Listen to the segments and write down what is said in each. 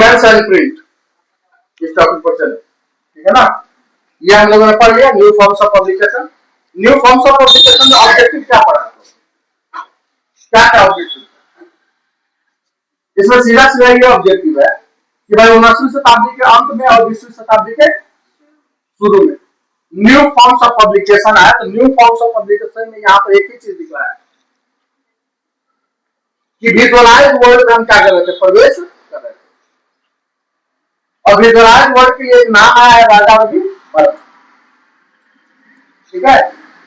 Women's and print, इस topic पर चले, ठीक है ना। ये हम लोगों ने पढ़ लिया new forms of publication. New forms of publication में ऑब्जेक्टिव क्या पढ़ा, क्या क्या ऑब्जेक्टिव, इसमें सीधा सीधा ये ऑब्जेक्टिव है कि भाई 19वीं शताब्दी के अंत में और 20वीं शताब्दी के शुरू में न्यू फॉर्म्स ऑफ पब्लिकेशन आया। तो न्यू फॉर्म्स ऑफ पब्लिकेशन में यहाँ पर एक ही चीज दिख रहा है कि विजुअलाइज वर्ड में हम क्या कर रहे थे, प्रवेश कर रहे थे। और विजुअलाइज वर्ड के लिए एक नाम आया है राजा रवि वर्मा, ठीक है।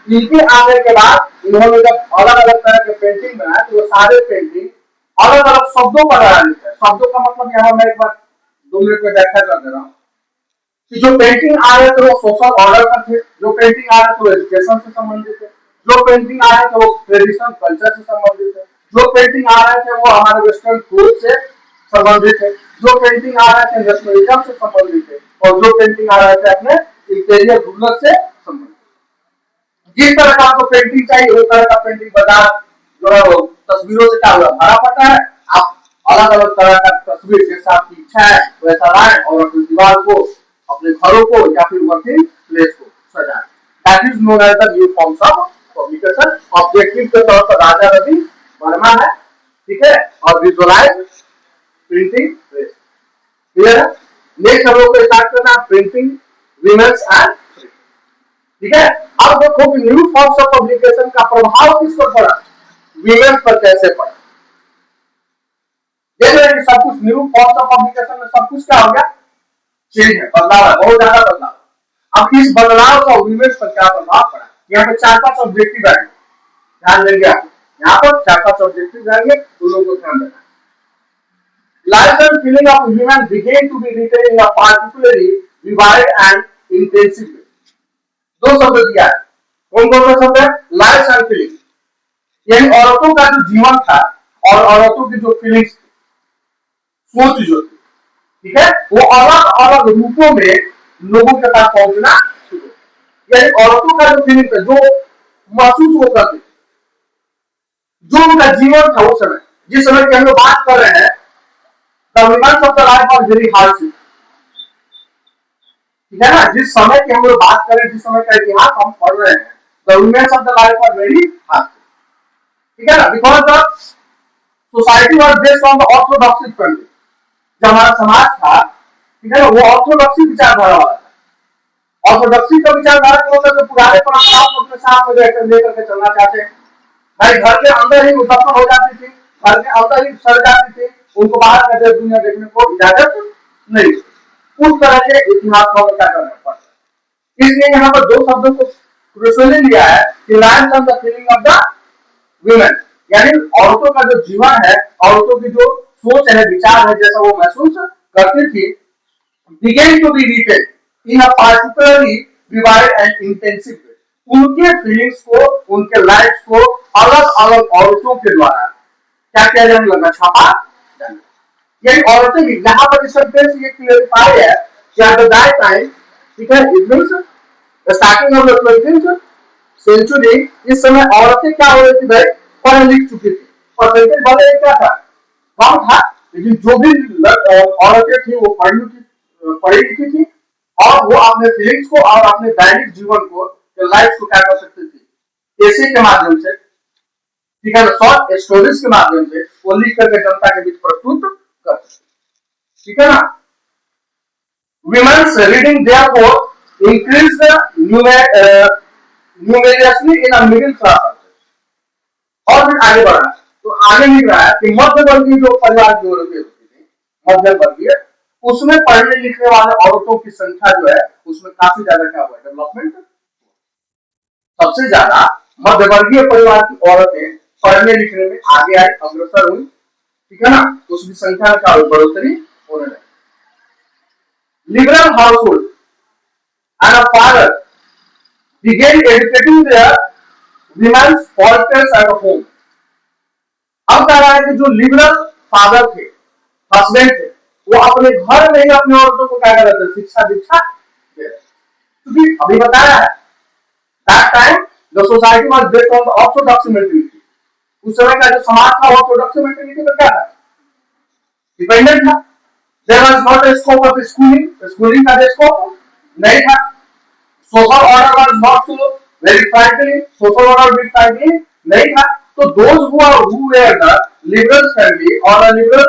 इनके आने के बाद इन्होंने जब अलग अलग तरह के पेंटिंग बनाए तो वो सारे पेंटिंग अलग अलग शब्दों पर आधारित है। शब्दों का मतलब यहाँ मैं एक बार 2 मिनट में व्याख्या कर दे रहा हूँ कि जो पेंटिंग आ रहे थे वो सोशल ऑर्डर का थे, जो पेंटिंग आ रहे थे वो एजुकेशन से संबंधित है, जो पेंटिंग आ रहे थे वो ट्रेडिशनल कल्चर से संबंधित है, जो पेंटिंग आ रहे थे वो हमारे वेस्टर्न क्लोथ से संबंधित है, जो पेंटिंग आ रहे थे नेशनलिज्म से संबंधित है, और जो पेंटिंग आ रहे थे अपने इंटीरियर रूलर से संबंधित। जिस तरह का आपको पेंटिंग चाहिए उस तरह का पेंटिंग बाजार जो है वो तस्वीरों से क्या हुआ भरा पड़ता है। आप अलग अलग तरह का तस्वीर जैसा आपकी इच्छा है वैसा लाए और अपनी दीवार को, अपने घरों को या फिर वर्किंग प्लेस को सजाएं। That is known as the new forms of publication. Objective के तौर पर राजा रवि वर्मा है, ठीक है, और विजुअलाइज प्रिंटिंग प्रेस, क्लियर है। नेक्स्ट हम लोग को स्टार्ट करना है प्रिंटिंग विमेंस एंड, ठीक है। अब देखो कि न्यू फॉर्म्स ऑफ पब्लिकेशन का प्रभाव किस पर पड़ा, विमेंस पर कैसे पड़ा। देख रहे हैं कि सब कुछ न्यू फॉर्म्स ऑफ पब्लिकेशन में सब कुछ क्या हो गया, चेंज है, बदलाव है, बहुत ज्यादा बदलाव। अब इस बदलाव का विमेंस पर क्या प्रभाव पड़ा, यहाँ पे 4-5 ऑब्जेक्टिव आएंगे, ध्यान देंगे आप। यहाँ पर 4-5 ऑब्जेक्टिव आएंगे, दोनों को ध्यान देना। Life and feeling of women began to be written in a particularly vivid and intensive way. 2 शब्द दिया है, कौन कौन सा शब्द है, लाइफ एंड फीलिंग, यानी औरतों का जो जीवन था और औरतों की जो फीलिंग्स थी, सोच जो थी, ठीक है, वो अलग अलग रूपों में लोगों के पास पहुंचना शुरू हुआ। यानी औरतों का जो फीलिंग था, जो महसूस वो करते, जो उनका जीवन था उस समय, जिस समय की हम लोग बात कर रहे हैं, the women of the life of very hardship, ठीक है ना, जिस समय की हम लोग बात करें, जिस समय का इतिहास हम पढ़ रहे हैं, the women of the life of very hardship, ठीक है ना, because the society was based on the orthodoxy family. जो हमारा समाज था, ठीक है ना, वो ऑर्थोडॉक्सी विचारधारा वाला था। ऑर्थोडॉक्सी का विचारधारा को तो पुराने परंपराओं को अपने साथ में लेकर के चलना चाहते हैं। भाई घर के अंदर ही मुसफर हो जाती थी, घर के अंदर ही सड़ जाती थी, उनको बाहर का देश दुनिया देखने को इजाजत नहीं। उस तरह के इतिहास को क्या करना पड़ता है। इसलिए यहाँ पर 2 शब्दों को क्रूशियली लिया है कि life and the feeling of the women, यानी औरतों का जो जीवन है, औरतों की जो सोच है, विचार है, जैसा वो महसूस करती थी, began to be written in a particularly vivid and intensive way. उनके फीलिंग्स को, उनके लाइफ को अलग अलग औरतों के द्वारा क्या किया जाने लगा, छापा जाने। यानी औरतें भी यहाँ पर इस सेंटेंस ये क्लियरिफाई है कि एट दैट टाइम, ठीक है, it means starting of the 20th century, इस समय औरतें क्या हो रही थी भाई, पढ़ लिख चुकी थी। परसेंटेज भले क्या था, कम था, लेकिन जो भी औरतें थी वो पढ़ी लिखी थी और वो अपने फीलिंग्स को और अपने दैनिक जीवन को, लाइफ को क्या कर सकती थी, ऐसे के माध्यम से, ठीक है, शॉर्ट स्टोरीज के माध्यम से वो लिख करके जनता के बीच प्रस्तुत कर सकते, ठीक है ना। Women's reading therefore increased numerously in a middle class. और फिर आगे बढ़ा तो आगे लिख रहा है कि मध्य वर्गीय जो परिवार की औरतें होती थी, मध्य वर्गीय, उसमें पढ़ने लिखने वाले औरतों की संख्या जो है उसमें काफी ज्यादा क्या हुआ, डेवलपमेंट। सबसे ज्यादा मध्य वर्गीय परिवार की औरतें पढ़ने लिखने में आगे आई, अग्रसर हुई, ठीक है ना, उसकी संख्या में क्या हुई, बढ़ोतरी होने लगी। Liberal household and a father began educating their women's daughters at home. अब कह रहा है कि जो लिबरल फादर थे, हस्बैंड थे, वो अपने घर में ही अपनी औरतों को क्या कर रहे थे, शिक्षा दीक्षा दे रहे। क्योंकि अभी बताया है that time the society was based on the Orthodox mentality. उस समय का जो समाज था ऑर्थोडॉक्स मेंटालिटी पर क्या था, डिपेंडेंट था। There was not a scope of schooling का स्कोप नहीं था. Social order was not so very frankly, social order भी फ्रैंकली नहीं था. तो those who were the liberal family और a liberal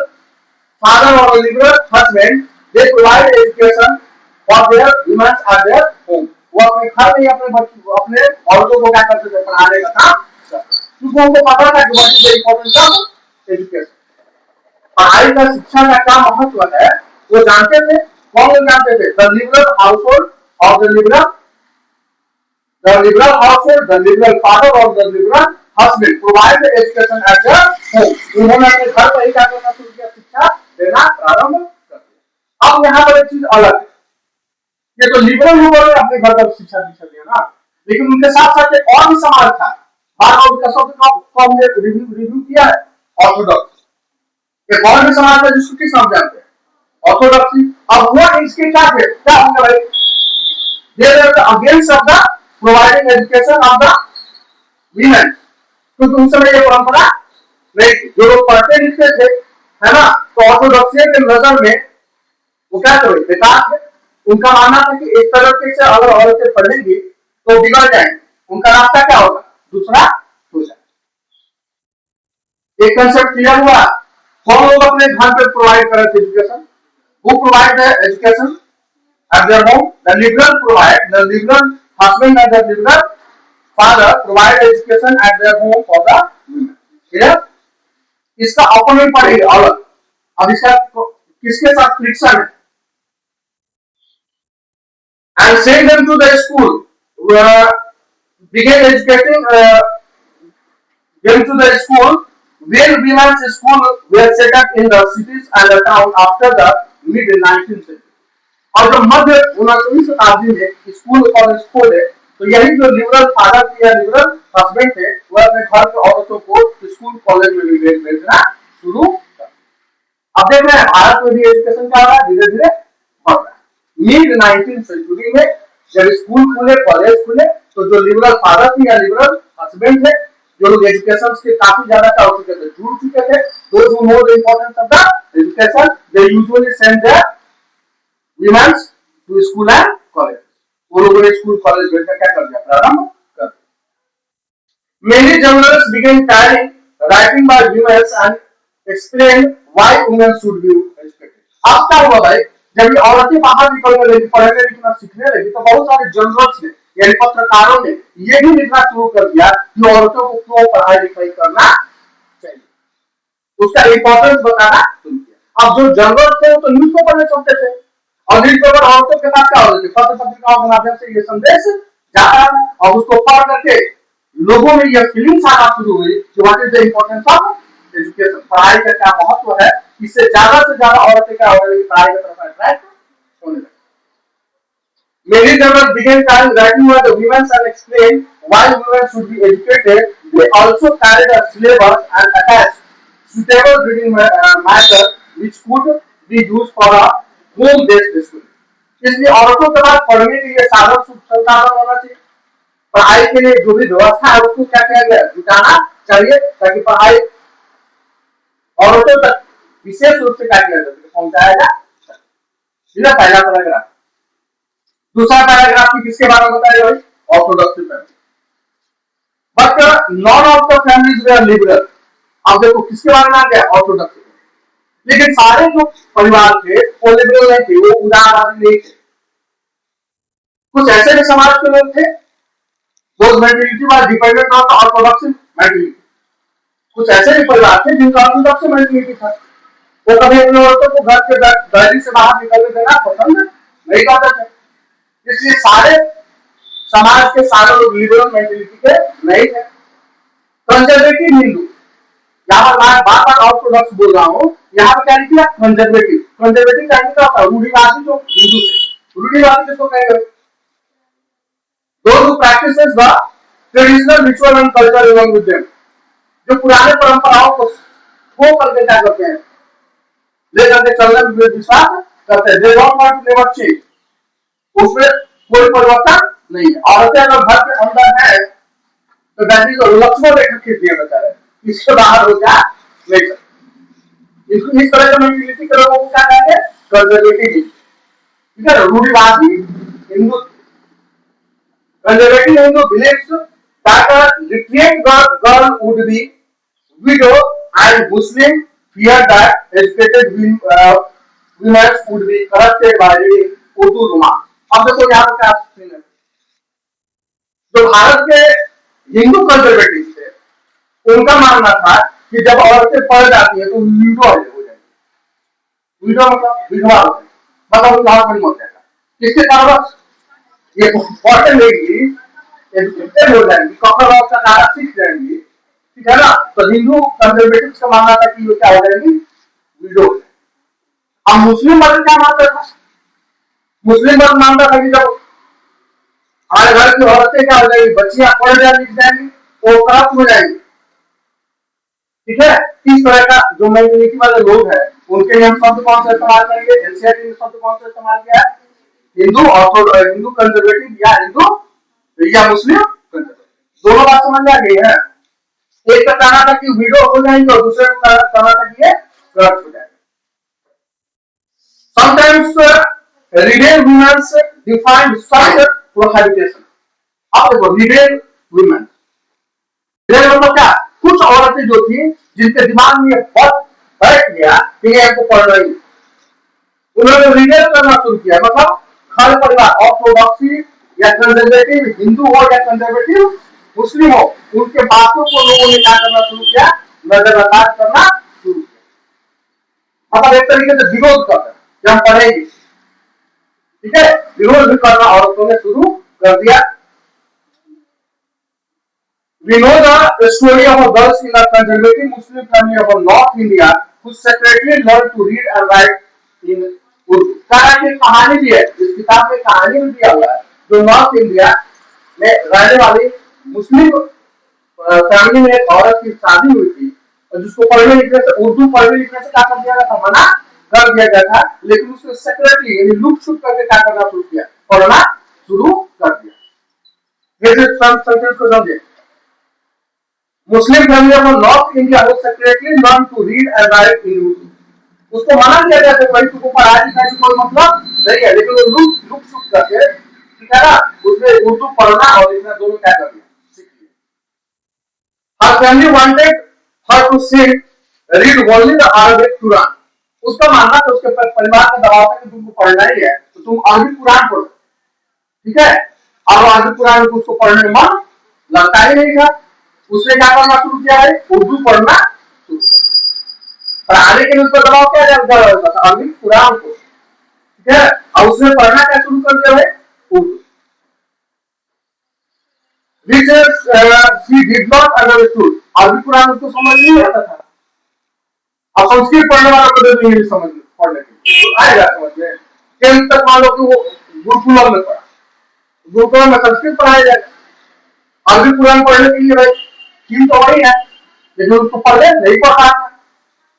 father or a liberal husband, they provide education for their women at their home. वो अपने घर में अपने बच्चों अपने औरतों को क्या करते थे, पढ़ाने का काम करते. क्योंकि उनको पता था कि what is the importance of education. पढ़ाई का शिक्षा का क्या महत्व है वो जानते थे. कौन लोग जानते थे? द लिबरल हाउसहोल्ड और the liberal household, the liberal father or the liberal husband provide the education at their home. उन्होंने अपने घर पर ही क्या करना शुरू किया, शिक्षा देना प्रारंभ कर दिया. अब यहाँ पर एक चीज अलग है. ये तो लिबरल लोगों ने अपने घर पर शिक्षा दीक्षा दिया ना, लेकिन उनके साथ साथ एक और भी समाज था. बार बार उनका शब्द को हमने रिव्यू किया है. ऑर्थोडॉक्स एक और भी समाज है जिसको किस नाम जानते हैं? ऑर्थोडॉक्सी. अब वो इसके क्या थे, क्या होंगे भाई? They were against of the providing education of the women. क्योंकि उस समय ये परंपरा नहीं थी. जो लोग पढ़ते लिखते थे, है ना, तो ऑर्थोडॉक्सी के नजर में वो क्या थे, बेकार थे. उनका मानना था कि इस तरीके से अगर औरतें पढ़ेंगी तो बिगड़ जाएंगे, उनका रास्ता क्या होगा, दूसरा हो जाए. एक कंसेप्ट क्लियर हुआ. कौन लोग अपने घर पे प्रोवाइड कर रहे थे education? Who provide the education at their home? The liberal provide, the liberal husband and the liberal father provide education at their home for the women. Clear? इसका ऑपोनेंट पढ़ेंगे अलग. अब इसका किसके साथ फ्रिक्शन है? And send them to the school. Begin educating them to the school. Where women's school were set up in the cities and the town after the mid 19th century. और जो मध्य 19वीं शताब्दी में स्कूल कॉलेज खोले, तो यही जो liberal father थे या लिबरल हस्बैंड थे, वह अपने घर के औरतों को स्कूल कॉलेज में भी भेजना शुरू कर. अब देख रहे हैं भारत में भी एजुकेशन क्या हो रहा है, धीरे धीरे बढ़ रहा है. मिड 19th सेंचुरी में जब स्कूल खुले, कॉलेज खुले, तो जो लिबरल फादर थे या लिबरल हस्बैंड थे, जो लोग एजुकेशन के काफी ज्यादा क्या हो चुके थे, जुड़ चुके थे, those who know the importance of the education, they usually send their women to school and college. वो लोगों ने स्कूल कॉलेज भेजना क्या कर दिया, प्रारंभ कर दिया. Many journalists began carrying writing by women and explain why women should be educated. अब क्या हुआ भाई, जब ये औरतें बाहर निकलने लगी, पढ़ने लिखना सीखने लगी, तो बहुत सारे जर्नल्स ने यानी पत्रकारों ने ये भी लिखना शुरू कर दिया कि औरतों को क्यों पढ़ाई लिखाई करना चाहिए, उसका इंपॉर्टेंस बताना शुरू किया. अब जो जर्नल्स थे वो तो न्यूज पेपर में चलते थे, और न्यूज पेपर औरतों के पास क्या होते थे, पत्र पत्रिकाओं के माध्यम से ये संदेश जाता है, और उसको पढ़ करके लोगों में यह फीलिंग्स आना शुरू हुई कि what is the importance of education, पढ़ाई का क्या महत्व है. इससे ज्यादा से ज्यादा औरतें क्या हो रही, पढ़ाई की तरफ अट्रैक्ट होने लगी. Many journals began writing about the women and explain why women should be educated. They also carried a syllabus and attached suitable reading matter which could be used for a home-based school. इसलिए औरतों के पास पढ़ने के लिए साधन संसाधन होना चाहिए. पढ़ाई के लिए जो भी व्यवस्था है उसको क्या किया गया, जुटाना चाहिए, ताकि पढ़ाई औरतों तक विशेष रूप से क्या किया जा सके, पहुंचाया जा सके. यह पहला पैराग्राफ. दूसरा पैराग्राफ की किसके बारे में बताया भाई, orthodoxy family. But none of the families वे आर लिबरल. अब देखो किसके बारे में आ गया, ऑर्थोडॉक्सी. लेकिन सारे जो परिवार थे वो लिबरल नहीं थे, वो उदारवादी नहीं थे. कुछ ऐसे भी समाज के लोग थे, those mentality was dependent on the orthodox mentality. कुछ ऐसे भी परिवार थे जिनका ऑर्थोडॉक्स मेंटालिटी था. वो कभी अपने औरतों को घर के दायरे से बाहर निकलने देना पसंद नहीं करते थे. इसलिए सारे समाज के सारे लोग लिबरल मेंटालिटी के नहीं थे. कंजर्वेटिव हिंदू, यहाँ पर मैं बार बार ऑर्थोडॉक्स बोल रहा हूँ, यहाँ पर क्या लिखा कंजर्वेटिव. कंजर्वेटिव क्या होता है, रूढ़िवादी. जो हिंदू थे, रूढ़िवादी किसको कहेंगे, those who practices the traditional ritual and culture along with them. जो पुराने परंपराओं को खो करके क्या करते हैं, लेकर के चलने में विश्वास करते हैं. They don't want to never change. उसमें कोई परिवर्तन नहीं है. औरतें अगर घर के अंदर है तो वैसे तो लक्ष्मण रेखा खींच दिया बता रहे, इसके बाहर हो जा नहीं सकते. इस तरह का मेंटालिटी के लोगों को क्या कहेंगे, कंजर्वेटिव, ठीक है, रूढ़िवादी Hindu, conservative Hindu believes that a literate girl would be widow, and Muslim fear that educated women would be corrupted by reading Urdu roman. अब देखो यहाँ पे क्या सीन है, जो भारत के हिंदू कंजर्वेटिव थे उनका मानना था कि जब औरतें पढ़ जाती है तो विडो हो जाएगी, विडो मतलब विधवा हो जाएगी, मतलब उनका हस्बैंड मर जाएगा, किसके कारण ये पढ़ लेगी, एजुकेटेड हो जाएंगी, कपड़ा का सारा सीख जाएंगी, ठीक है ना, तो हिंदू कंजर्वेटिव का मानना था कि ये क्या हो जाएगी, विडो हो जाएगी। अब मुस्लिम मत क्या मानता था, मुस्लिम मत मानता था कि जब हमारे घर की औरतें क्या हो जाएगी, बच्चियां पढ़ जाए लिख जाएंगी तो खराब हो जाएंगी, ठीक है। इस तरह का जो मेंटेलिटी वाले लोग हैं उनके लिए हम शब्द कौन सा इस्तेमाल करेंगे, एनसीईआरटी ने शब्द कौन सा इस्तेमाल किया है, हिंदू हिंदू कंजर्वेटिव या हिंदू या मुस्लिम कंजर्वेटिव, दोनों बात समझ में आ गई है। एक का कहना था कि विडो हो जाएंगे और दूसरे का कहना था कि ये करप्ट हो जाएंगे। Sometimes real women define such prohibition. अब देखो रियल वुमेन, रियल मतलब क्या, कुछ औरतें जो थी जिनके दिमाग में बहुत बैठ गया कि ये हमको पढ़ रही, उन्होंने रियल करना शुरू किया, मतलब घर परिवार ऑर्थोडॉक्सी या कंजर्वेटिव हिंदू हो या कंजर्वेटिव मुस्लिम हो, उनके बातों को लोगों ने क्या करना शुरू किया, नजरअंदाज करना शुरू किया, मतलब एक तरीके से विरोध करना कि हम पढ़ेंगे, ठीक है, विरोध भी करना औरतों ने शुरू कर दिया। We know the story of a girl in a conservative Muslim family of North India who secretly learned to read and write in Urdu. कहानी भी है, इस किताब में कहानी भी दिया हुआ है, जो नॉर्थ इंडिया में रहने वाली मुस्लिम फैमिली में एक औरत की शादी हुई थी और जिसको पढ़ने लिखने से, उर्दू पढ़ने लिखने से क्या कर दिया गया था, मना कर दिया गया था, लेकिन उसने सेक्रेटली यानी लुक छुप करके क्या करना शुरू किया, पढ़ना शुरू कर दिया। को समझे, Muslim family of north India वो secretly learn to read and write in Urdu, उसको मना किया गया था, भाई तुमको पढ़ाई लिखाई कोई मतलब नहीं है, लेकिन वो लुक छुप करके, ठीक है ना, उसने उर्दू पढ़ना और लिखना दोनों क्या कर दिया, सीख लिया। Her family wanted her to sit, read only the Arabic Quran. उसका मानना था, उसके परिवार का दबाव था कि तुमको पढ़ना ही है तो तुम अरबी कुरान पढ़ो, ठीक है, और अरबी कुरान को उसको पढ़ने में मन लगता ही नहीं था, उसने क्या करना शुरू किया है, उर्दू पढ़ना शुरू किया, पढ़ाने के लिए उसको दबाव क्या था, अरबी कुरान को, ठीक है, और उसने पढ़ना क्या शुरू कर दिया है, Urdu, which she did not understood, अरबी कुरान उसको समझ नहीं आता था, अब संस्कृत पढ़ने वाला को तो इंग्लिश समझ पढ़ने के तो आएगा समझ में, टेंथ तक मान लो कि वो गुरुकुलम में पढ़ा, गुरुकुलम में संस्कृत पढ़ाया जाएगा, अरबी कुरान पढ़ने के लिए भाई थीम तो वही है, लेकिन उसको पढ़ने नहीं पढ़ रहा था,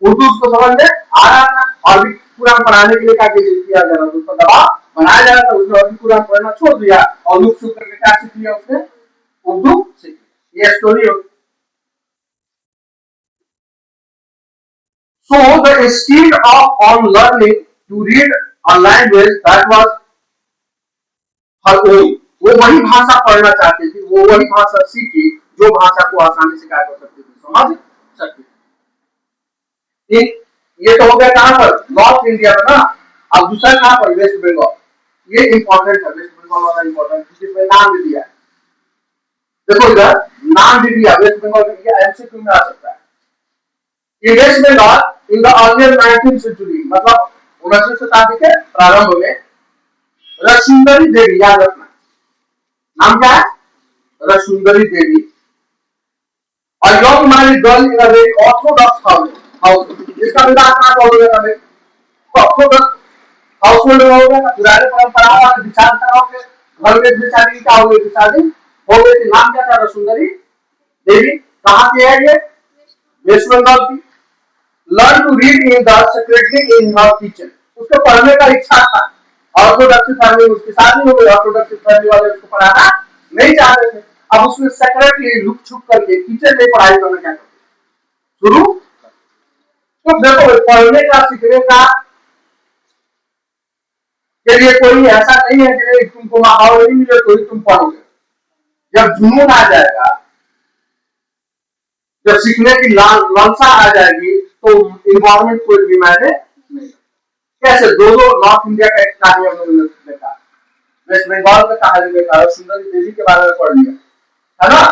उर्दू उसको समझ में आ रहा था, अरबी कुरान पढ़ाने के लिए क्या किया जा रहा था, उसका दबाव बनाया जा रहा था, उसने अरबी कुरान पढ़ना छोड़ दिया और लुक छुप करके क्या सीख लिया, उसने उर्दू सीख लिया, ये स्टोरी होगी। So the skill of on learning to read a language that was her own, वो वही भाषा पढ़ना चाहती थी, वो वही भाषा सीखी जो भाषा को आसानी से क्या कर सकती थी, समझ सकती थी। ये तो हो गया कहां पर, नॉर्थ इंडिया में ना, अब दूसरा कहां पर, वेस्ट बंगाल, ये इंपॉर्टेंट है, वेस्ट बंगाल वाला इंपॉर्टेंट, जिसमें नाम भी दिया है, देखो इधर नाम भी दिया, वेस्ट बंगाल में दिया, एमसीक्यू में आ सकता है। In West Bengal, in the earlier 19th century, मतलब 19वीं शताब्दी के प्रारंभ में रसुंदरी देवी, याद रखना नाम क्या है, रसुंदरी देवी, a young married girl in a very orthodox house, इसका विवाह कहाँ हो गया था, ऑर्थोडॉक्स हाउसहोल्ड में हो गया था, पुराने परंपराओं वाले विचारधाराओं के घर में बेचारी क्या हो गई थी, शादी हो गई थी, नाम क्या था, रसुंदरी देवी, कहाँ की है ये, वेस्ट बंगाल की। Learn to read in the secretary in her kitchen, उसको पढ़ने का इच्छा था, ऑर्थोडॉक्स फैमिली में उसकी शादी हो गई, ऑर्थोडॉक्स फैमिली वाले उसको पढ़ाना नहीं चाहते थे, अब उसने सेक्रेटली लुक छुप करके किचन में पढ़ाई करना क्या शुरू। तो देखो पढ़ने का सीखने का चलिए कोई ऐसा नहीं है कि तुमको माहौल नहीं मिले तो ही तुम पढ़ोगे। जब जुनून आ जाएगा, जब सीखने की लालसा आ जाएगी तो इन्वायरमेंट कोई भी मायने नहीं। कैसे दो दो नॉर्थ इंडिया का एक कहानी हमने देखा, वेस्ट बंगाल का कहानी देखा, सुंदरी देवी के बारे में पढ़ लिया, है ना।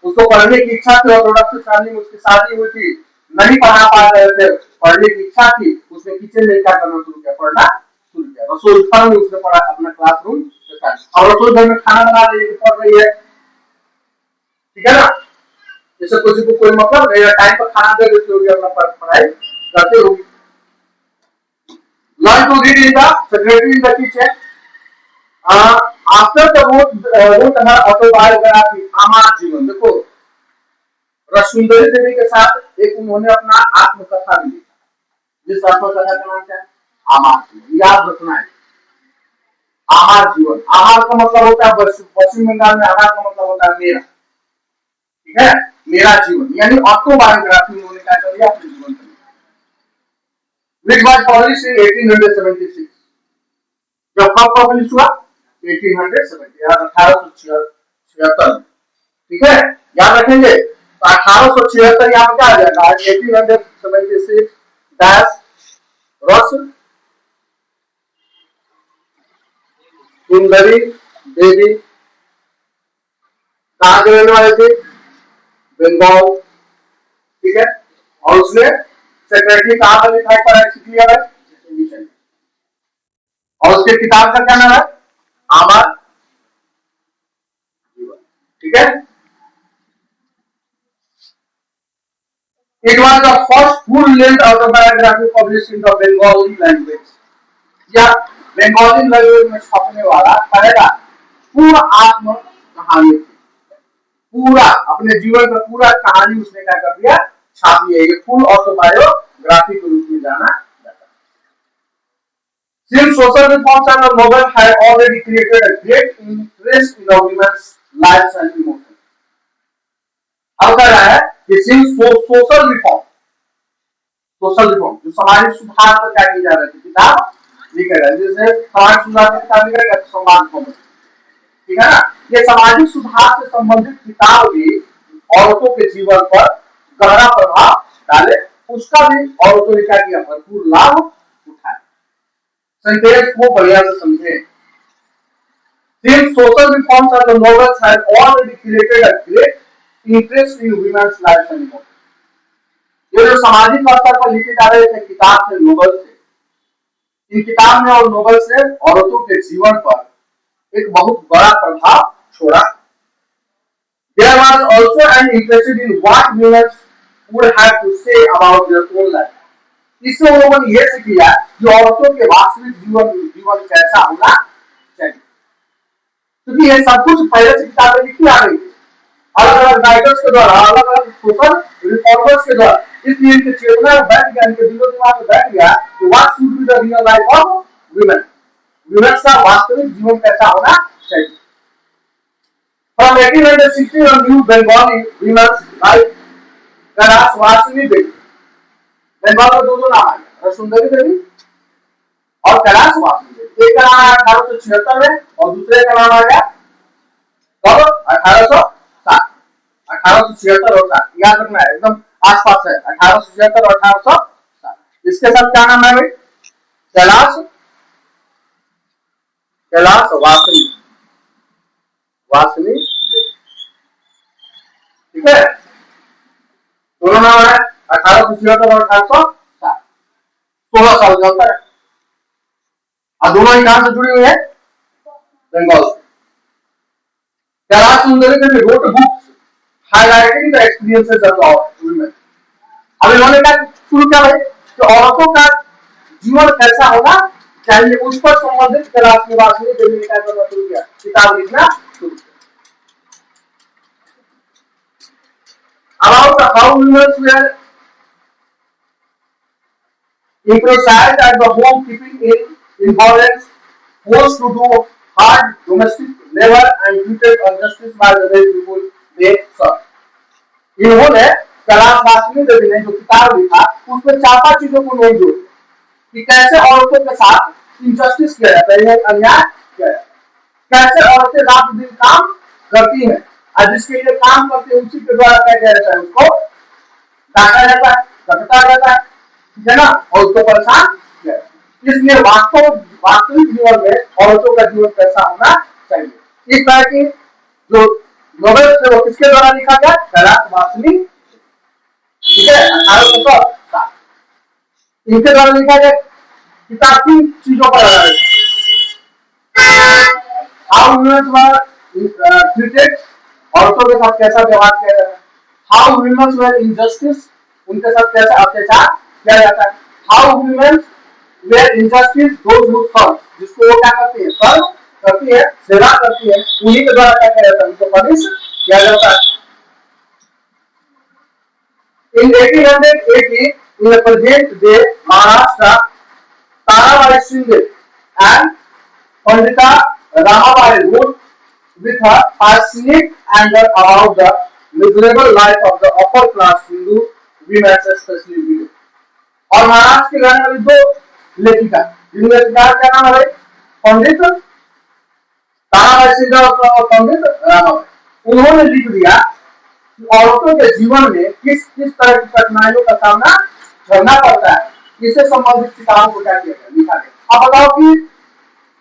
उसको पढ़ने की इच्छा थी और प्रोडक्शन फैमिली में उसकी शादी हुई थी, नहीं पढ़ा पा रहे थे, पढ़ने की इच्छा थी, उसने किचन में क्या करना शुरू किया, पढ़ना शुरू किया। रसोई घर में उसने पढ़ा अपना क्लासरूम, और रसोई घर में खाना बना रही है, पढ़ रही है, ठीक है ना। जैसे किसी को कोई मतलब नहीं, टाइम पर खाना दे देते होगी, अपना पढ़ाई करते होगी। Learn to read in the secretary in the kitchen. After the wrote her autobiography, Amar Jiban. देखो सुंदरी देवी के साथ एक उन्होंने अपना आत्मकथा भी लिखा, जिस आत्मकथा का नाम क्या है, आमार जीवन। याद रखना है, आहार जीवन। आहार का मतलब होता है, पश्चिम बंगाल में आहार का मतलब होता है मेरा, ठीक है, मेरा जीवन, यानी ऑटोबायोग्राफी उन्होंने क्या कर दिया, अपने जीवन का। which was published in 1876। जब कब पब्लिश हुआ, 1870, 1876, ठीक है, याद रखेंगे। तो 1876 यहाँ पे क्या आ जाएगा, 1876 डैश रस सुंदरी देवी कहाँ के रहने वाले थे, बंगाल, ठीक है। और उसने सेक्रेटरी कहाँ पर लिखा है, क्लियर है। और उसके किताब का क्या नाम है, आमार जीवन, ठीक है। It was the first full-length autobiography published in the Bengali language। या बंगाली लैंग्वेज में छपने वाला पहला पूर्ण आत्म कहानी थी। पूरा अपने जीवन का पूरा कहानी उसने क्या कर दिया, छाप दिया। ये फुल ऑटोबायोग्राफी के रूप में जाना जाता है। Since social reforms and the novel had already created a great interest in the women's lives and emotions। अब कह रहा है कि सोशल रिफॉर्म, सोशल रिफॉर्म जो सामाजिक सुधार पर क्या की जा रही थी, किताब लिखा गया, जैसे समाज सुधार की किताब लिखा गया, समाज रिफॉर्म, ठीक है ना। ये सामाजिक सुधार से संबंधित किताब भी औरतों के जीवन पर गहरा प्रभाव डाले, उसका भी औरतों ने क्या किया, भरपूर लाभ उठाया। सेंटेंस को बढ़िया से समझे। Since social reforms and the novels had already created a great interest in women's lives and emotions। ये जो सामाजिक स्तर पर लिखे जा रहे थे किताब से, नोवेल से, इन किताब में और नोवेल से औरतों के जीवन पर एक बहुत बड़ा प्रभाव छोड़ा। There was also an interest in what women would have to say about their own life। इससे उन लोगों ने यह सीख लिया कि औरतों के वास्तविक जीवन कैसा होना चाहिए, क्योंकि ये सब कुछ पहले से किताबें लिखी आ गई थी, अलग अलग राइटर्स के द्वारा, अलग अलग सोशल रिफॉर्मर्स के द्वारा। इसलिए इनके चेतना में बैठ गया, इनके दिलो दिमाग में बैठ गया कि what should be the real life of women, women का वास्तविक जीवन कैसा होना चाहिए। From 1860 on New Bengali women's life, Kailash वासनी देवी, बंगाल में दो नाम आए, सुंदरी देवी और कैलाश वासनी देवी। एक का नाम आया 1876 में और दूसरे का नाम आ गया कब, 1860, 1876 और 60, याद रखना है, एकदम आसपास है, 1876 और 1860। इसके साथ क्या नाम है भाई, कैलाश, कैलाश वासनी, वासनी, ठीक है। दोनों नाम है 1876 और 1860, 16 साल का होता है। और दोनों ही कहां से जुड़ी हुई है, बंगाल से। कैलाश सुंदरी देवी wrote books highlighting the experiences of women। अब इन्होंने क्या शुरू किया भाई, कि औरतों का जीवन कैसा होना चाहिए, उस पर संबंधित कैलाश निवासी देवी ने क्या करना शुरू किया, किताब लिखना शुरू किया। About how women were imprisoned at the home, keeping in violence, forced to do hard domestic labor and treated unjustice by the very people they served। इन्होंने कैलाश वासनी देवी ने जो किताब लिखा, उसमें चार पांच चीजों को नोट जोड़ कि कैसे औरतों के साथ इनजस्टिस किया जाता है, अन्याय किया जाता है। कैसे औरतें रात दिन काम करती हैं और जिसके लिए काम करते हैं उसी के द्वारा क्या किया जाता है, उसको डांटा जाता है, कटता जाता है, ठीक है ना, और उसको परेशान किया जाता है। इसलिए वास्तविक जीवन में औरतों का जीवन कैसा होना चाहिए। इस तरह की जो नोवेल थे वो किसके द्वारा लिखा गया, कैलाश वासनी, ठीक है, 1807, इनके द्वारा लिखा गया। किताब की चीजों पर हाउ वुमेन्स वर ट्रीटेड, औरतों के साथ कैसा व्यवहार किया जाता है। हाउ वुमेन्स वर इनजस्टिस, उनके साथ कैसा अत्याचार किया जाता है। How womens were injustice those who serve, जिसको वो क्या करती है, सर्व करती है, सेवा करती है, उन्हीं के द्वारा क्या किया जाता है, उनको पनिश किया जाता है। In 1880, in the present day Maharashtra, Tarabai Shinde and Pandita Ramabai wrote with her passionate anger about the miserable life of the upper class Hindu women, especially women. और महाराष्ट्र के रहने वाली दो लेखिका, जिनका क्या नाम है, पंडित ताराबाई शिंदे और पंडित रामाबाई, उन्होंने लिख दिया कि औरतों के जीवन में किस किस तरह की कठिनाइयों का सामना करना पड़ता है, इससे संबंधित किताबों को क्या किया गया, लिखा गया। अब बताओ कि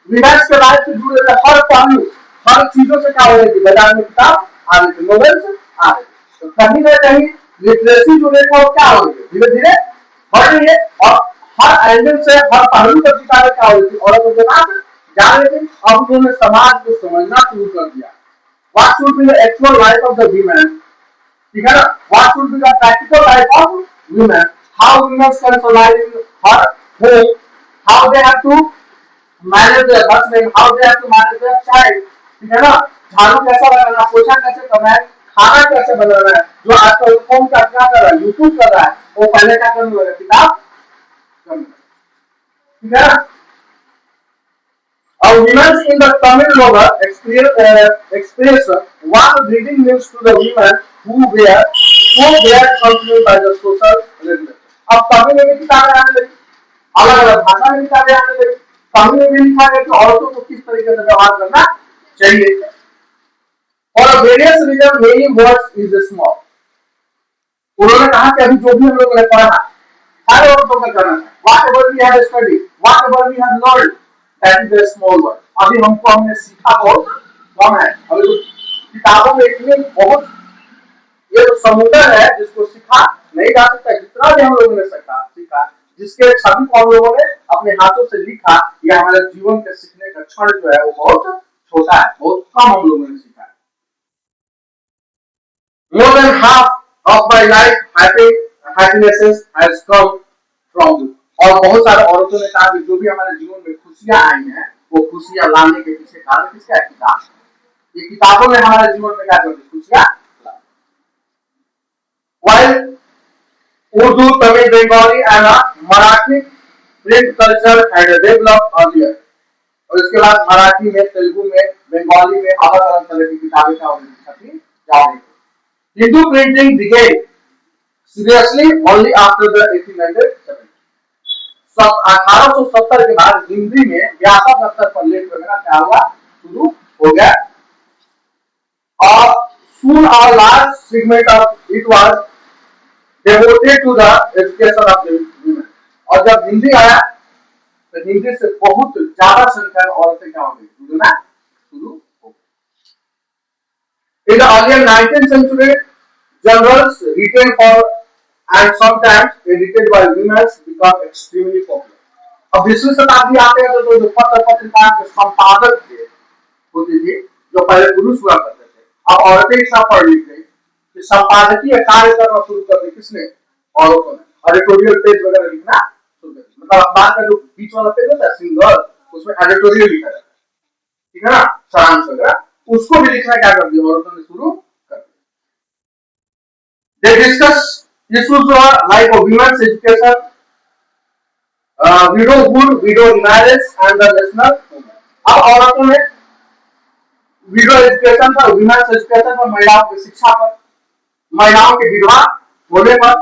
विमेंस के लाइफ से जुड़े हुए हर पहलू, हर चीजों से क्या हो रही थी, बाजार में किताब आ रही थी, नॉवेल्स आ रही थी, तो कहीं ना कहीं लिटरेसी जो देखो क्या हो रही है, धीरे धीरे बढ़ रही है, और हर एंगल से हर पहलू पर किताबें क्या हो रही थी, औरतों के पास जा रही थी। अब उन्होंने समाज को समझना शुरू कर दिया। What should be the actual life of the women, ठीक है ना, what should be the practical life of women, how women can survive in her home, how they have to manage their husband, how they have to manage their child, ठीक है ना, झाड़ू कैसा लगाना, पोछा कैसे करना है, खाना कैसे बनाना है। जो आजकल फोन का क्या कर रहा है, यूट्यूब कर रहा है, वो पहले क्या करने लगा, किताब करने लगा, ठीक है ना। Women in the Tamil novel express what reading means to the women who were consumed by the social regulation. अब तमिल में भी किताबें आने लगी, अलग अलग भाषा में किताबें आने लगी। तमिल में भी लिखा गया कि औरतों को किस तरीके से व्यवहार करना चाहिए। For a various reason many words is small. उन्होंने कहा कि अभी जो भी हम लोगों ने पढ़ा हर औरतों का करना है, whatever we have studied, whatever we have learned, that is a small word. अभी हमने सीखा बहुत कम है। अभी तो किताबों में इतने बहुत, ये तो समुद्र है जिसको सीखा नहीं जा सकता। जितना भी हम लोगों ने सीखा, जिसके छवि को हम लोगों ने अपने हाथों से लिखा, ये हमारे जीवन के सीखने का क्षण जो है वो बहुत छोटा है, बहुत कम हम लोगों ने सीखा है। More than half of my life happinesses has come from you. और बहुत सारे औरतों ने कहा कि जो भी हमारे जीवन में खुशियां आई हैं, वो खुशियां लाने के पीछे कारण किसका है, किताब। ये किताबों ने हमारे जीवन में क्या करती, खुशियां। While Urdu, Tamil, Bengali and Marathi print culture had developed earlier. और इसके बाद मराठी में, तेलुगु में, बंगाली में अलग अलग तरह की किताबें क्या हो रही थी। Hindu printing began seriously only after the 1870. 1870 के बाद हिंदी में व्यापक स्तर पर लेख वगैरह क्या हुआ, शुरू हो गया। और soon a large segment of it was devoted to the education of the women. और जब हिंदी आया तो हिंदी से बहुत ज्यादा संख्या में औरतें क्या हो गई, जुड़ना शुरू हो गई। In the early 19th century, journals written for and sometimes edited by women become extremely popular. अब 20वीं शताब्दी आते हैं तो जो पत्र पत्रिका के संपादक थे होती थी, जो पहले पुरुष हुआ करते थे, अब औरतें इतना पढ़ लिख गई कि संपादकीय कार्य करना शुरू कर दी, किसने, औरतों ने। एडिटोरियल पेज वगैरह लिखना शुरू कर दी, मतलब अखबार का जो बीच वाला पेज होता है सिंगल, उसमें एडिटोरियल लिखा जाता है, ठीक है ना, सारांश वगैरह, उसको भी लिखना क्या कर दिया, औरतों ने शुरू कर दिया। They discuss issues like women's education, widowhood, widow remarriage and the national movement. अब औरतों ने विडो एजुकेशन पर, विमेंस एजुकेशन पर, महिलाओं की शिक्षा पर, महिलाओं के विधवा होने पर,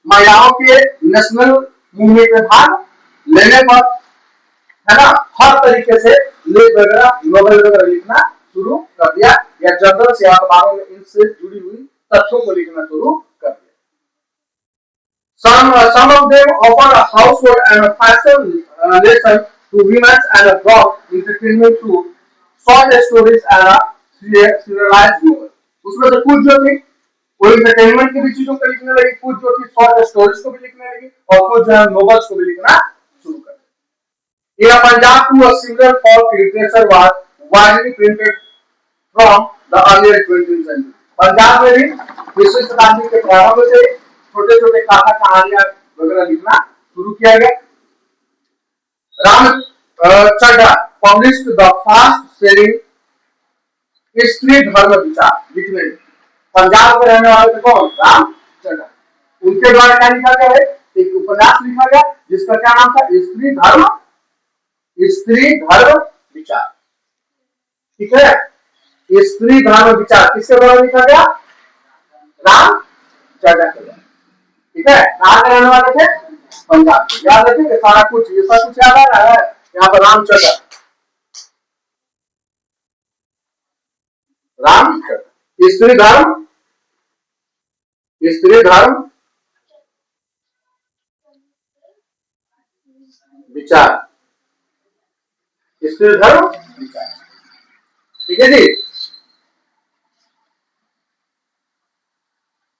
महिलाओं के नेशनल मूवमेंट में भाग लेने पर, है ना, हर तरीके से लेख वगैरह नोवेल वगैरह लिखना शुरू कर दिया, या जनरल से अखबारों में इनसे जुड़ी हुई तथ्यों को लिखना शुरू कर दिया। Some of them offer a household and a fashion lesson to women and a broad entertainment through short stories and a serialized novel. उसमें से कुछ जो थी वो इंटरटेनमेंट की भी चीजों को लिखने लगी, कुछ जो थी शॉर्ट स्टोरीज को भी लिखने लगी, और कुछ जो है नोवेल्स को भी लिखना शुरू कर दिया। In Punjab too, a similar folk literature was widely printed from the earlier 20th century. Punjab में भी 20वीं शताब्दी के प्रारंभ से छोटे छोटे कथा कहानियां वगैरह लिखना शुरू किया गया। Ram Chaddha published the fast selling Stri Dharma विचार लिखने में। पंजाब के रहने वाले थे कौन? राम चड्ढा। उनके द्वारा क्या लिखा गया है? एक उपन्यास लिखा गया जिसका क्या नाम था? स्त्री धर्म विचार। ठीक है, स्त्री धर्म विचार किसके द्वारा लिखा गया? राम चड्ढा के द्वारा। ठीक है, कहां के रहने वाले थे? पंजाब। याद रखिए सारा कुछ, ये सब कुछ याद आ रहा है यहाँ पर। राम चड्ढा, राम चड्ढा। स्त्री धर्म विचार, स्त्री धर्म विचार। ठीक है जी।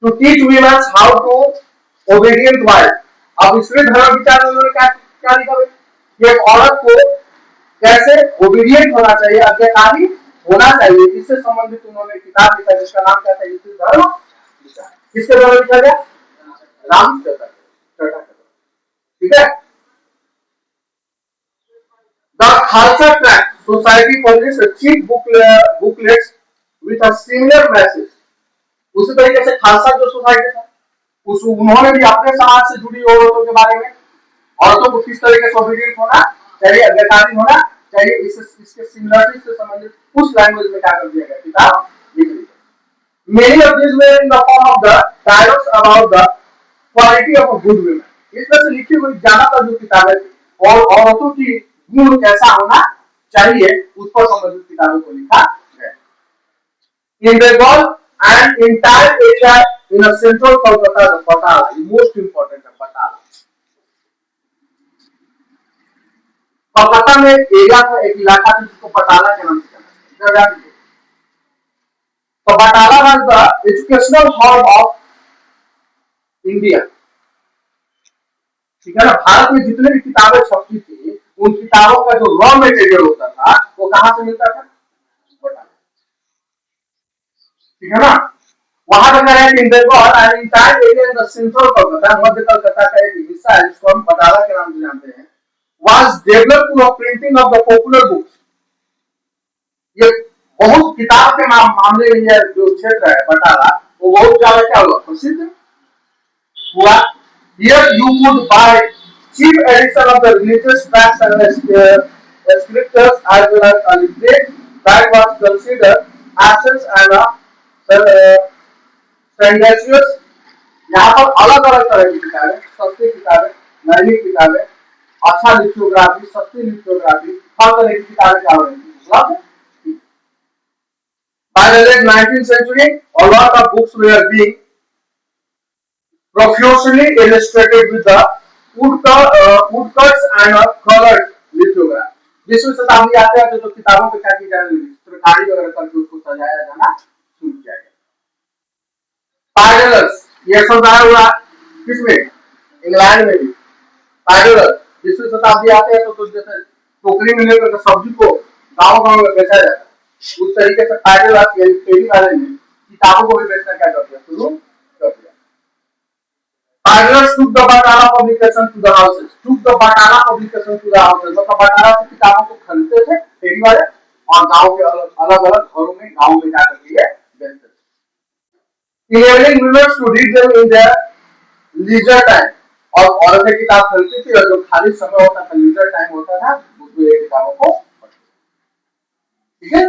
To teach women how to obedient wife. अब स्त्री धर्म विचार में उन्होंने क्या क्या लिखा है कि एक औरत को कैसे ओबीडियंट होना चाहिए, आज्ञाकारी होना चाहिए, इससे संबंधित उन्होंने किताब लिखा जिसका नाम क्या था? स्त्री धर्म विचार। किसके द्वारा लिखा गया? राम चड्ढा। ठीक है। The Khalsa Tract Society published a cheap booklets with a similar message. उसी तरीके से खालसा जो सोसाइटी था उस उन्होंने भी अपने समाज से जुड़ी औरतों के बारे में, औरतों को किस तरीके से ओबीडियंट होना चाहिए, आज्ञाकारी होना चाहिए, इसके सिमिलरिटी से संबंधित उस लैंग्वेज में क्या कर दिया गया? किताब लिख दी गई। Many of these were in the form of the dialogues about the quality of a good woman. इस तरह से लिखी हुई ज्यादातर जो किताबें थी और औरतों की गुण कैसा होना चाहिए उस पर संबंधित किताबों को लिखा गया। In Bengal and entire area in a central Kolkata, Batala, most important Batala. Kolkata में एक एरिया था, एक इलाका था जिसको बटाला के नाम से जाना जाता है। तो Batala was the educational hub of India. ठीक है ना, भारत में जितने भी किताबें छपती थी उन किताबों का जो रॉ मटेरियल होता था वो कहां से मिलता था? बटाला। ठीक है ना, वहां पर कह रहे हैं कि Bengal and entire area in the central Kolkata, मध्य कोलकाता का एक हिस्सा है जिसको हम बटाला के नाम से जानते हैं, was developed to printing of the popular books. ये बहुत किताब के मामले में यह जो क्षेत्र है बटाला वो बहुत ज्यादा क्या हुआ? प्रसिद्ध हुआ। Here you could buy cheap edition of the religious tracts and scriptures as well as a leaflet that was considered absence and सेंडेशियस। यहाँ पर अलग अलग तरह की किताबें, सस्ती किताबें, महंगी किताबें, अच्छा लिथोग्राफी, सस्ती लिथोग्राफी, हर तरह की किताबें क्या हो रही थी उपलब्ध। By the late 19th century, a lot of books were being profusely illustrated with the woodcuts and colored lithograph. 20वीं शताब्दी आते आते तो किताबों पे क्या की जाने लगी? चित्रकारी वगैरह करके उसको सजाया जाना शुरू किया गया। पाइडलर्स, ये सजाया हुआ किसमें? इंग्लैंड में भी। पाइडलर्स 20वीं शताब्दी आते हैं तो जैसे टोकरी में लेकर सब्जी को गाँव में बेचा जाता है उस तरीके से पाइडलर्स यानी फेरी वाले ने किताबों को भी बेचना क्या कर दिया? शुरू कर दिया। Pioneers took the Batala publication to the houses. Took the Batala publication to the houses. मतलब बटाला से किताबों को खरीदते थे फेरी वाले और गांव के अलग अलग घरों में गांव में जाकर के बेचते थे। Enabling women to read them in their leisure time. और औरतें किताब खरीदती थी और जो खाली समय होता था, लीजर टाइम होता था, उसमें ये किताबों को पढ़ती थी। ठीक है?